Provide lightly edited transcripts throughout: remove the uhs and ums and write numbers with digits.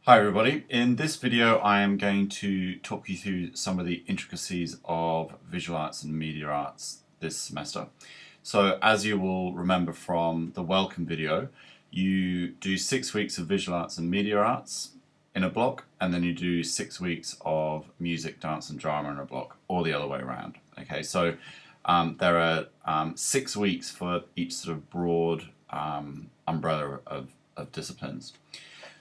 Hi everybody, in this video I am going to talk you through some of the intricacies of visual arts and media arts this semester. So as you will remember from the welcome video, you do 6 weeks of visual arts and media arts in a block, and then you do 6 weeks of music, dance and drama in a block, or the other way around. Okay, so there are 6 weeks for each sort of broad umbrella of disciplines.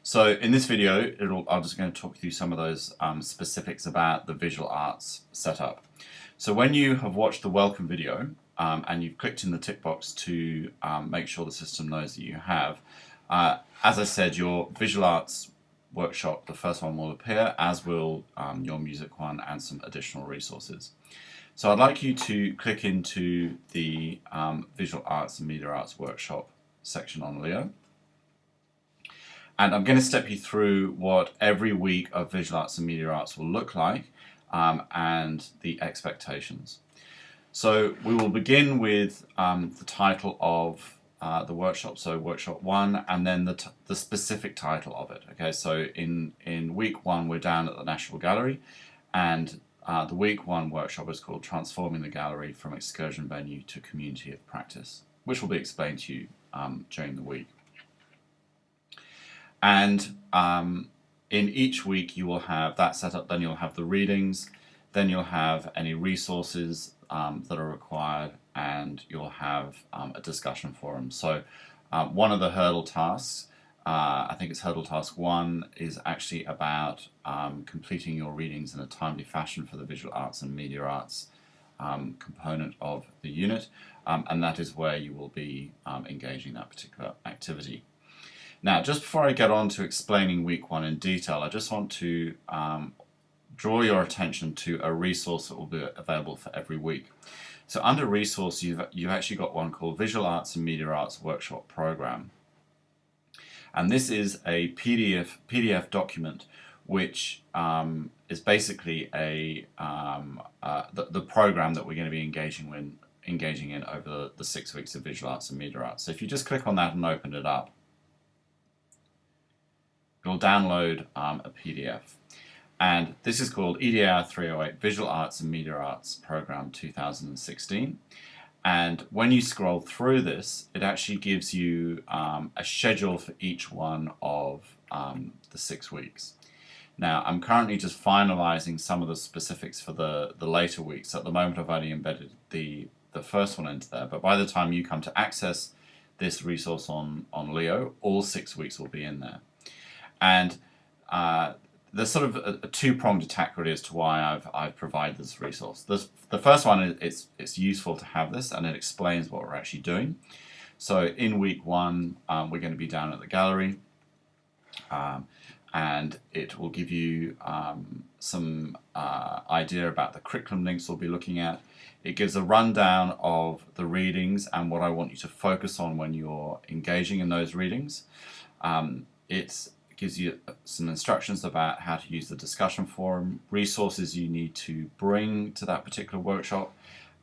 So in this video, I'm just going to talk you through some of those specifics about the visual arts setup. So when you have watched the welcome video and you've clicked in the tick box to make sure the system knows that you have, as I said, your visual arts workshop, the first one will appear, as will your music one and some additional resources. So I'd like you to click into the visual arts and media arts workshop section on Leo. And I'm going to step you through what every week of visual arts and media arts will look like and the expectations. So we will begin with the title of the workshop, so workshop 1, and then the specific title of it. Okay, so in week 1 we're down at the National Gallery, and the week 1 workshop is called Transforming the Gallery from Excursion Venue to Community of Practice, which will be explained to you during the week. And in each week you will have that set up, then you'll have the readings, then you'll have any resources that are required, and you'll have a discussion forum. So one of the hurdle tasks, I think it's hurdle task 1, is actually about completing your readings in a timely fashion for the visual arts and media arts component of the unit, and that is where you will be engaging that particular activity. Now, just before I get on to explaining week 1 in detail, I just want to draw your attention to a resource that will be available for every week. So under resource, you've actually got one called Visual Arts and Media Arts Workshop Program. And this is a PDF document which is basically the program that we're going to be engaging in over the 6 weeks of visual arts and media arts. So if you just click on that and open it up, you'll download a PDF, and this is called EDAR 308 Visual Arts and Media Arts Program 2016. And when you scroll through this, it actually gives you a schedule for each one of the 6 weeks. Now, I'm currently just finalizing some of the specifics for the later weeks. At the moment, I've only embedded the first one into there, but by the time you come to access this resource on Leo, all 6 weeks will be in there. And there's sort of a two-pronged attack really as to why I've provided this resource. The first one is it's useful to have this, and it explains what we're actually doing. So in week 1, we're going to be down at the gallery, and it will give you some idea about the curriculum links we'll be looking at. It gives a rundown of the readings and what I want you to focus on when you're engaging in those readings. It gives you some instructions about how to use the discussion forum, resources you need to bring to that particular workshop,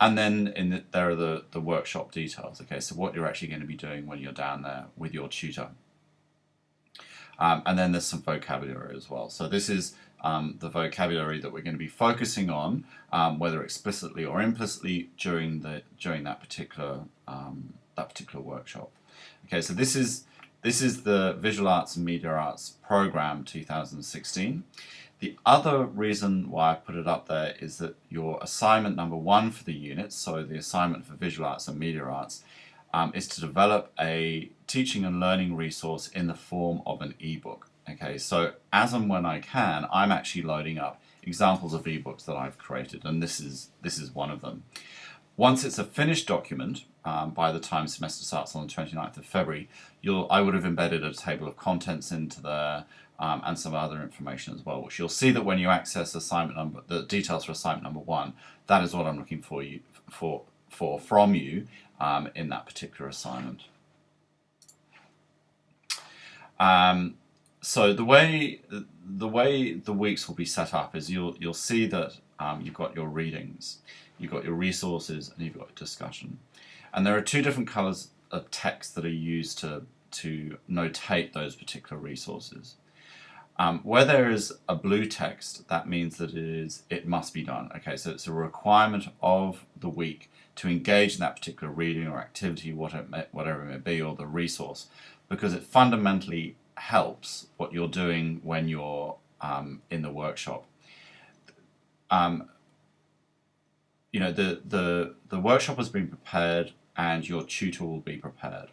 and then there are the workshop details. Okay, so what you're actually going to be doing when you're down there with your tutor. And then there's some vocabulary as well. So this is the vocabulary that we're going to be focusing on, whether explicitly or implicitly during that particular workshop. Okay, so this is the Visual Arts and Media Arts Program 2016. The other reason why I put it up there is that your assignment number 1 for the unit, so the assignment for Visual Arts and Media Arts, is to develop a teaching and learning resource in the form of an ebook. Okay, so as and when I can, I'm actually loading up examples of ebooks that I've created, and this is one of them. Once it's a finished document, by the time semester starts on the 29th of February, I would have embedded a table of contents into there and some other information as well, which you'll see that when you access the details for assignment number 1, that is what I'm looking for from you in that particular assignment. So the way the weeks will be set up is you'll see that you've got your readings, you've got your resources, and you've got discussion. And there are 2 different colors of text that are used to notate those particular resources. Where there is a blue text, that means that it must be done. Okay, so it's a requirement of the week to engage in that particular reading or activity, whatever it may be, or the resource, because it fundamentally helps what you're doing when you're in the workshop. The workshop has been prepared and your tutor will be prepared.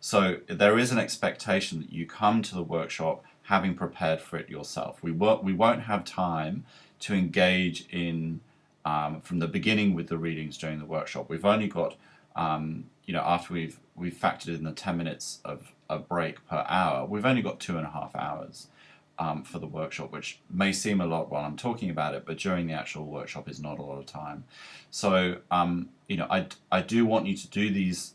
So there is an expectation that you come to the workshop having prepared for it yourself. We won't have time to engage in from the beginning with the readings during the workshop. We've only got after we've factored in the 10 minutes of a break per hour, we've only got 2.5 hours for the workshop, which may seem a lot while I'm talking about it, but during the actual workshop is not a lot of time. So I do want you to do these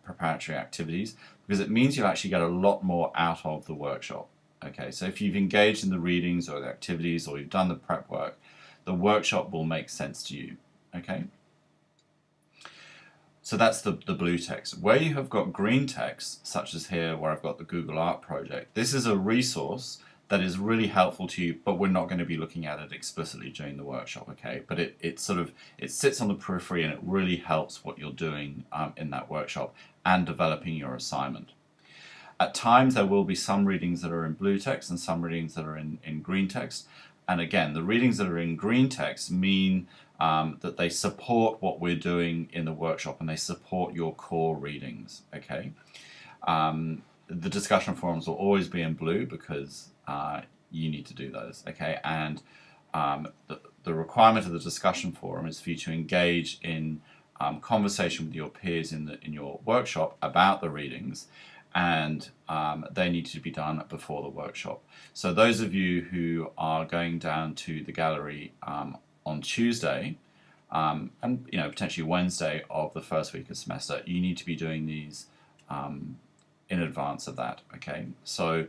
preparatory activities because it means you'll actually get a lot more out of the workshop. Okay, so if you've engaged in the readings or the activities or you've done the prep work, the workshop will make sense to you. Okay, so that's the blue text. Where you have got green text, such as here where I've got the Google Art project, this is a resource that is really helpful to you, but we're not going to be looking at it explicitly during the workshop, okay? But it sits on the periphery and it really helps what you're doing in that workshop and developing your assignment. At times there will be some readings that are in blue text and some readings that are in green text. And again, the readings that are in green text mean that they support what we're doing in the workshop and they support your core readings, okay? The discussion forums will always be in blue because you need to do those, okay? And the requirement of the discussion forum is for you to engage in conversation with your peers in your workshop about the readings, and they need to be done before the workshop. So those of you who are going down to the gallery on Tuesday and potentially Wednesday of the first week of semester, you need to be doing these in advance of that, okay? So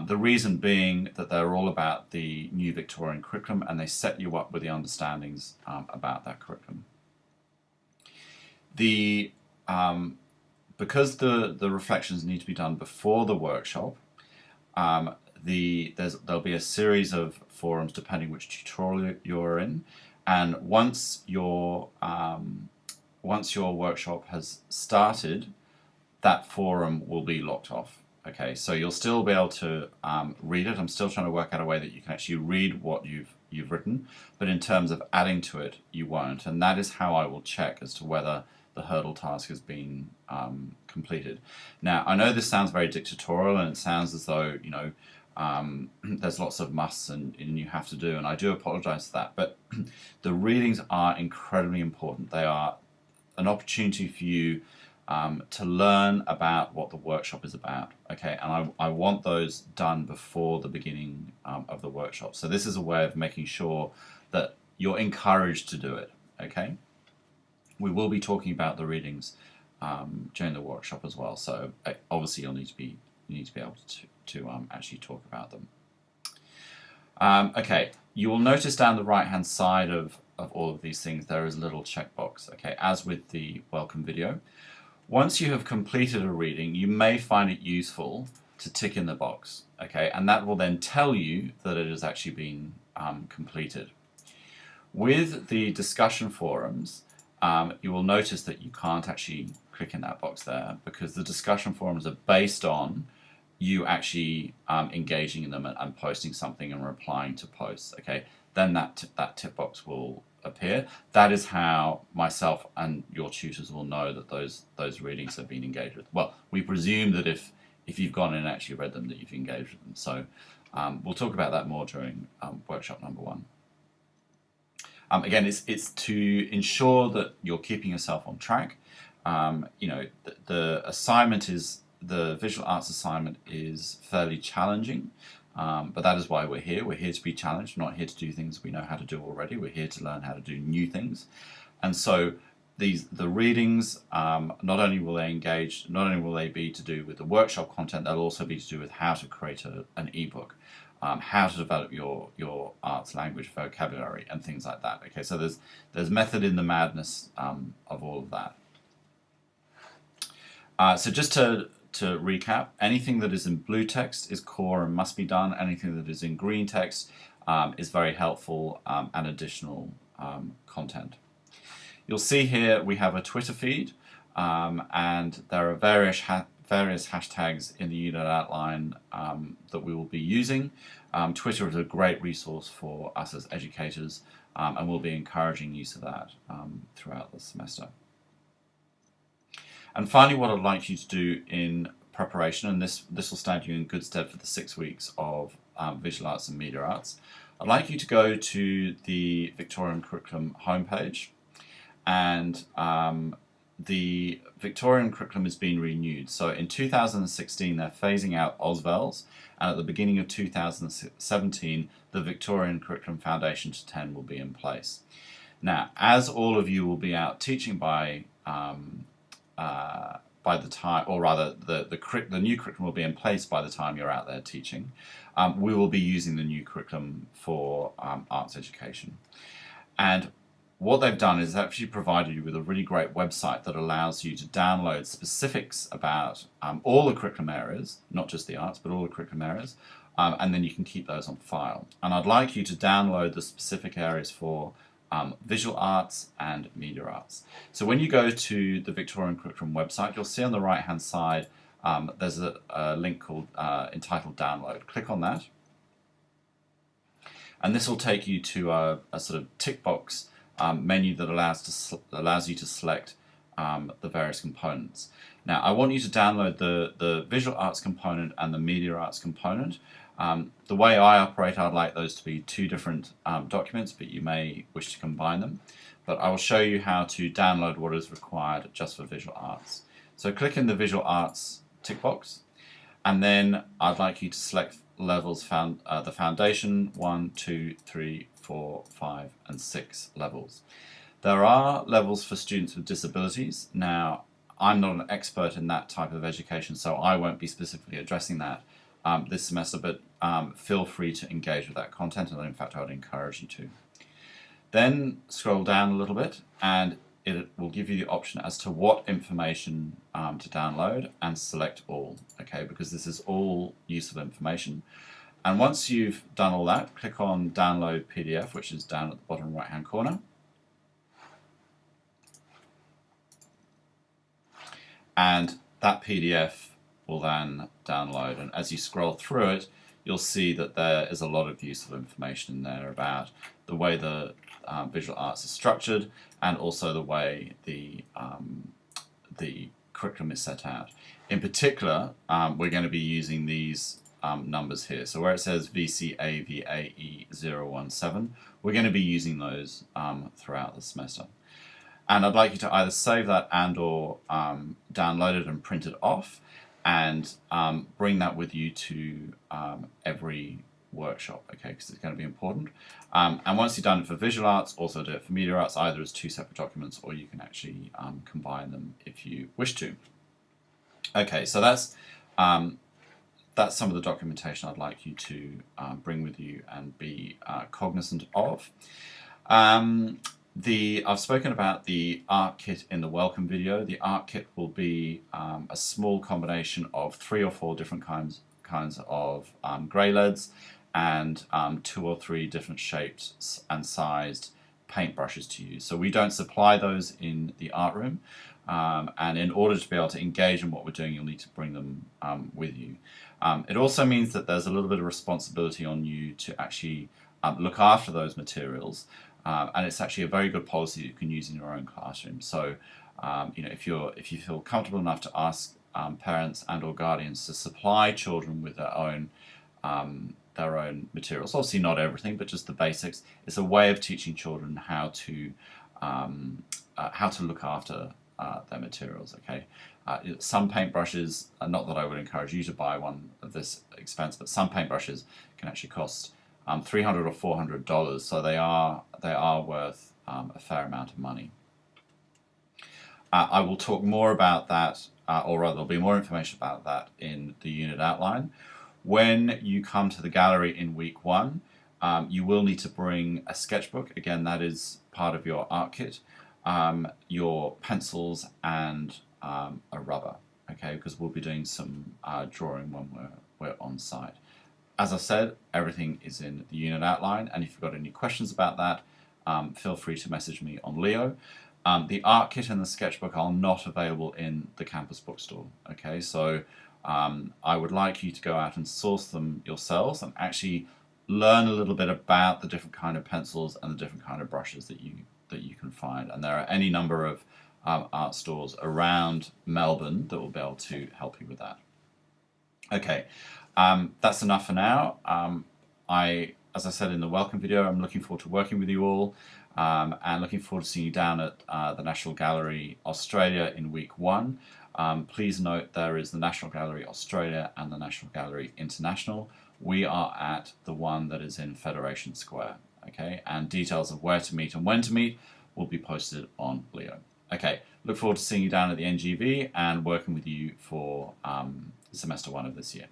the reason being that they're all about the new Victorian curriculum and they set you up with the understandings about that curriculum. Because the reflections need to be done before the workshop, there'll be a series of forums depending which tutorial you're in, and once your workshop has started, that forum will be locked off. Okay, so you'll still be able to read it. I'm still trying to work out a way that you can actually read what you've written, but in terms of adding to it, you won't. And that is how I will check as to whether the hurdle task has been completed. Now, I know this sounds very dictatorial and it sounds as though, there's lots of musts and you have to do, and I do apologize for that, but the readings are incredibly important. They are an opportunity for you to learn about what the workshop is about, okay? And I want those done before the beginning of the workshop. So this is a way of making sure that you're encouraged to do it, okay? We will be talking about the readings during the workshop as well. So obviously you need to be able to actually talk about them. Okay, you will notice down the right-hand side of all of these things there is a little checkbox, okay, as with the welcome video. Once you have completed a reading, you may find it useful to tick in the box, okay, and that will then tell you that it has actually been completed. With the discussion forums, you will notice that you can't actually click in that box there because the discussion forums are based on you actually engaging in them and posting something and replying to posts, okay? Then that tick box will appear. That is how myself and your tutors will know that those readings have been engaged with. Well, we presume that if you've gone in and actually read them, that you've engaged with them. So we'll talk about that more during workshop number 1. Again, it's to ensure that you're keeping yourself on track. The assignment is, the visual arts assignment is fairly challenging, but that is why we're here. We're here to be challenged. We're not here to do things we know how to do already. We're here to learn how to do new things. And so the readings, not only will they be to do with the workshop content, they'll also be to do with how to create an ebook, how to develop your arts language vocabulary and things like that. Okay, so there's method in the madness of all of that. So just to to recap, anything that is in blue text is core and must be done. Anything that is in green text is very helpful and additional content. You'll see here we have a Twitter feed, and there are various hashtags in the unit outline that we will be using. Twitter is a great resource for us as educators, and we'll be encouraging use of that throughout the semester. And finally, what I'd like you to do in preparation, and this will stand you in good stead for the 6 weeks of visual arts and media arts, I'd like you to go to the Victorian Curriculum homepage, and the Victorian curriculum is being renewed. So in 2016 they're phasing out AusVels, and at the beginning of 2017 the Victorian Curriculum Foundation to 10 will be in place. Now, as all of you will be out teaching by the time, or rather the new curriculum will be in place by the time you're out there teaching, we will be using the new curriculum for arts education. And what they've done is actually provided you with a really great website that allows you to download specifics about all the curriculum areas, not just the arts, but all the curriculum areas, and then you can keep those on file. And I'd like you to download the specific areas for visual arts and media arts. So when you go to the Victorian Curriculum website, you'll see on the right hand side there's a link called entitled Download. Click on that, and this will take you to a sort of tick box menu that allows you to select the various components. Now, I want you to download the visual arts component and the media arts component. The way I operate, I'd like those to be two different documents, but you may wish to combine them. But I will show you how to download what is required just for visual arts. So click in the visual arts tick box, and then I'd like you to select levels the foundation 1, 2, 3, 4, 5, and 6 levels. There are levels for students with disabilities. Now, I'm not an expert in that type of education, so I won't be specifically addressing that this semester, but feel free to engage with that content, and in fact I would encourage you to. Then scroll down a little bit, and it will give you the option as to what information to download, and select all, okay, because this is all useful information. And once you've done all that, click on Download PDF, which is down at the bottom right hand corner. And that PDF will then download, and as you scroll through it, you'll see that there is a lot of useful information in there about the way the visual arts is structured, and also the way the curriculum is set out. In particular, we're going to be using these numbers here. So where it says VCAVAE017, we're going to be using those throughout the semester. And I'd like you to either save that and or download it and print it off, and bring that with you to every workshop, okay, because it's going to be important. And once you've done it for visual arts, also do it for media arts, either as two separate documents, or you can actually combine them if you wish to. Okay, so that's some of the documentation I'd like you to bring with you and be cognizant of. I've spoken about the art kit in the welcome video. The art kit will be a small combination of 3 or 4 different kinds of grey leads, and 2 or 3 different shapes and sized paintbrushes to use. So we don't supply those in the art room, and in order to be able to engage in what we're doing, you'll need to bring them with you. It also means that there's a little bit of responsibility on you to actually look after those materials. And it's actually a very good policy that you can use in your own classroom. So, you know, if you feel comfortable enough to ask parents and or guardians to supply children with their own materials, obviously not everything, but just the basics, it's a way of teaching children how to look after their materials. Okay, some paintbrushes, not that I would encourage you to buy one of this expense, but some paintbrushes can actually cost $300 or $400, so they are worth a fair amount of money. I will talk more about that, or rather there'll be more information about that in the unit outline. When you come to the gallery in week 1, you will need to bring a sketchbook. Again, that is part of your art kit, your pencils, and a rubber. okay, because we'll be doing some drawing when we're on site. As I said, everything is in the unit outline, and if you've got any questions about that, feel free to message me on Leo. The art kit and the sketchbook are not available in the campus bookstore, okay, so I would like you to go out and source them yourselves and actually learn a little bit about the different kind of pencils and the different kind of brushes that you can find. And there are any number of art stores around Melbourne that will be able to help you with that. Okay, that's enough for now. As I said in the welcome video, I'm looking forward to working with you all and looking forward to seeing you down at the National Gallery Australia in week 1. Please note there is the National Gallery Australia and the National Gallery International. We are at the one that is in Federation Square, okay? And details of where to meet and when to meet will be posted on Leo. Okay, look forward to seeing you down at the NGV and working with you for semester 1 of this year.